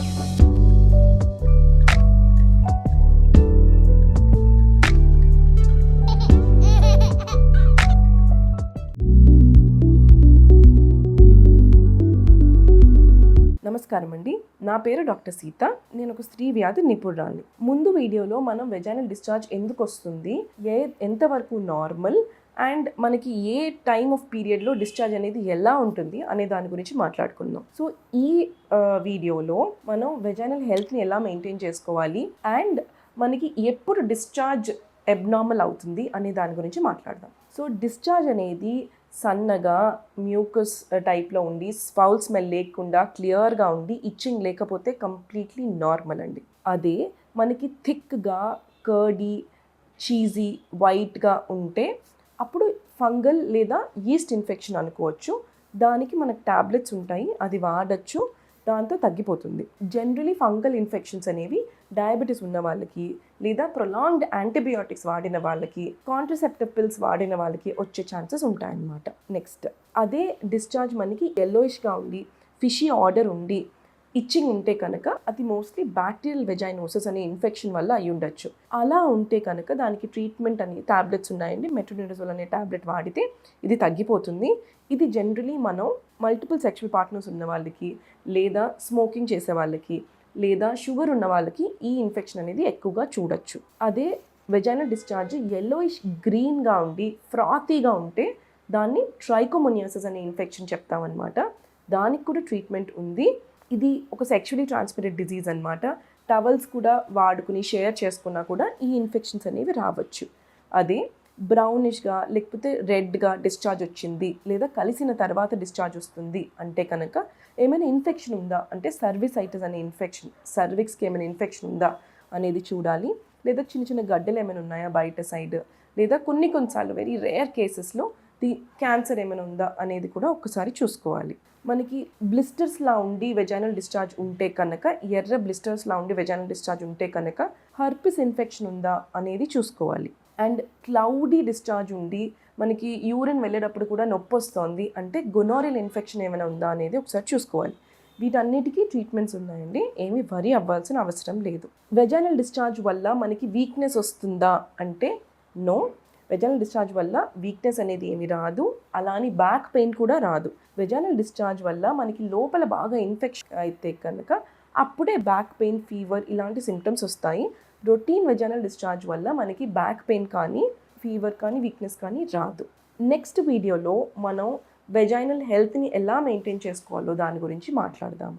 నమస్కారం అండి, నా పేరు డాక్టర్ సీత. నేను ఒక స్త్రీ వ్యాధి నిపుణురాలిని. ముందు వీడియోలో మనం వెజైనల్ డిశ్చార్జ్ ఎందుకు వస్తుంది, ఎంతవరకు నార్మల్ అండ్ మనకి ఏ టైమ్ ఆఫ్ పీరియడ్లో డిశ్చార్జ్ అనేది ఎలా ఉంటుంది అనే దాని గురించి మాట్లాడుకుందాం. సో ఈ వీడియోలో మనం వెజైనల్ హెల్త్ని ఎలా మెయింటైన్ చేసుకోవాలి అండ్ మనకి ఎప్పుడు డిశ్చార్జ్ అబ్నార్మల్ అవుతుంది అనే దాని గురించి మాట్లాడదాం. సో డిశ్చార్జ్ అనేది సన్నగా మ్యూకస్ టైప్లో ఉండి ఫౌల్ స్మెల్ లేకుండా క్లియర్గా ఉండి ఇచ్చింగ్ లేకపోతే కంప్లీట్లీ నార్మల్ అండి. అదే మనకి థిక్గా కర్డీ చీజీ వైట్గా ఉంటే అప్పుడు ఫంగల్ లేదా ఈస్ట్ ఇన్ఫెక్షన్ అనుకోవచ్చు. దానికి మనకు ట్యాబ్లెట్స్ ఉంటాయి, అది వాడచ్చు, దాంతో తగ్గిపోతుంది. జనరలీ ఫంగల్ ఇన్ఫెక్షన్స్ అనేవి డయాబెటీస్ ఉన్న వాళ్ళకి లేదా ప్రొలాంగ్డ్ యాంటీబయాటిక్స్ వాడిన వాళ్ళకి, కాంట్రసెప్టివ్ పిల్స్ వాడిన వాళ్ళకి వచ్చే ఛాన్సెస్ ఉంటాయన్నమాట. నెక్స్ట్ అదే డిశ్చార్జ్ మనకి యెల్లోయిష్గా ఉండి ఫిషీ ఆర్డర్ ఉండి ఇచ్చింగ్ ఉంటే కనుక అది మోస్ట్లీ బ్యాక్టీరియల్ వెజైనోసిస్ అనే ఇన్ఫెక్షన్ వల్ల అయి ఉండొచ్చు. అలా ఉంటే కనుక దానికి ట్రీట్మెంట్ అని ట్యాబ్లెట్స్ ఉన్నాయండి. మెట్రోనిడజోల్ అనే ట్యాబ్లెట్ వాడితే ఇది తగ్గిపోతుంది. ఇది జనరలీ మనం మల్టిపుల్ సెక్షువల్ పార్ట్నర్స్ ఉన్న వాళ్ళకి లేదా స్మోకింగ్ చేసే వాళ్ళకి లేదా షుగర్ ఉన్న వాళ్ళకి ఈ ఇన్ఫెక్షన్ అనేది ఎక్కువగా చూడొచ్చు. అదే వెజైనల్ డిశ్చార్జ్ యెల్లోయిష్ గ్రీన్గా ఉండి ఫ్రాతీగా ఉంటే దాన్ని ట్రైకోమోనియాసిస్ అనే ఇన్ఫెక్షన్ చెప్తామన్నమాట. దానికి కూడా ట్రీట్మెంట్ ఉంది. ఇది ఒక సెక్షువలీ ట్రాన్స్మిటెడ్ డిజీజ్ అనమాట. టవల్స్ కూడా వాడుకుని షేర్ చేసుకున్నా కూడా ఈ ఇన్ఫెక్షన్స్ అనేవి రావచ్చు. అదే బ్రౌనిష్గా లేకపోతే రెడ్గా డిశ్చార్జ్ వచ్చింది లేదా కలిసిన తర్వాత డిశ్చార్జ్ వస్తుంది అంటే కనుక ఏమైనా ఇన్ఫెక్షన్ ఉందా అంటే సర్విసైటిస్ అనే ఇన్ఫెక్షన్, సర్విక్స్కి ఏమైనా ఇన్ఫెక్షన్ ఉందా అనేది చూడాలి. లేదా చిన్న చిన్న గడ్డలు ఏమైనా ఉన్నాయా బయట సైడ్, లేదా కొన్నిసార్లు వెరీ రేర్ కేసెస్లో క్యాన్సర్ ఏమైనా ఉందా అనేది కూడా ఒక్కసారి చూసుకోవాలి. మనకి బ్లిస్టర్స్లా ఉండి వెజైనల్ డిశ్చార్జ్ ఉంటే కనుక, ఎర్ర బ్లిస్టర్స్లా ఉండి వెజైనల్ డిశ్చార్జ్ ఉంటే కనుక హర్పిస్ ఇన్ఫెక్షన్ ఉందా అనేది చూసుకోవాలి. అండ్ క్లౌడీ డిశ్చార్జ్ ఉండి మనకి యూరిన్ వెళ్ళేటప్పుడు కూడా నొప్పి వస్తుంది అంటే గొనోరియల్ ఇన్ఫెక్షన్ ఏమైనా ఉందా అనేది ఒకసారి చూసుకోవాలి. వీటన్నిటికీ ట్రీట్మెంట్స్ ఉన్నాయండి, ఏమీ వరీ అవ్వాల్సిన అవసరం లేదు. వెజైనల్ డిశ్చార్జ్ వల్ల మనకి వీక్నెస్ వస్తుందా అంటే నో. వెజైనల్ డిశ్చార్జ్ వల్ల వీక్నెస్ అనేది ఏమి రాదు, అలానే బ్యాక్ పెయిన్ కూడా రాదు. వెజైనల్ డిశ్చార్జ్ వల్ల మనకి లోపల బాగా ఇన్ఫెక్షన్ అయితే కనుక అప్పుడే బ్యాక్ పెయిన్, ఫీవర్ ఇలాంటి సిమ్టమ్స్ వస్తాయి. రొటీన్ వెజైనల్ డిశ్చార్జ్ వల్ల మనకి బ్యాక్ పెయిన్ కానీ ఫీవర్ కానీ వీక్నెస్ కానీ రాదు. నెక్స్ట్ వీడియోలో మనం వెజైనల్ హెల్త్ని ఎలా మెయింటైన్ చేసుకోవాలో దాని గురించి మాట్లాడదాం.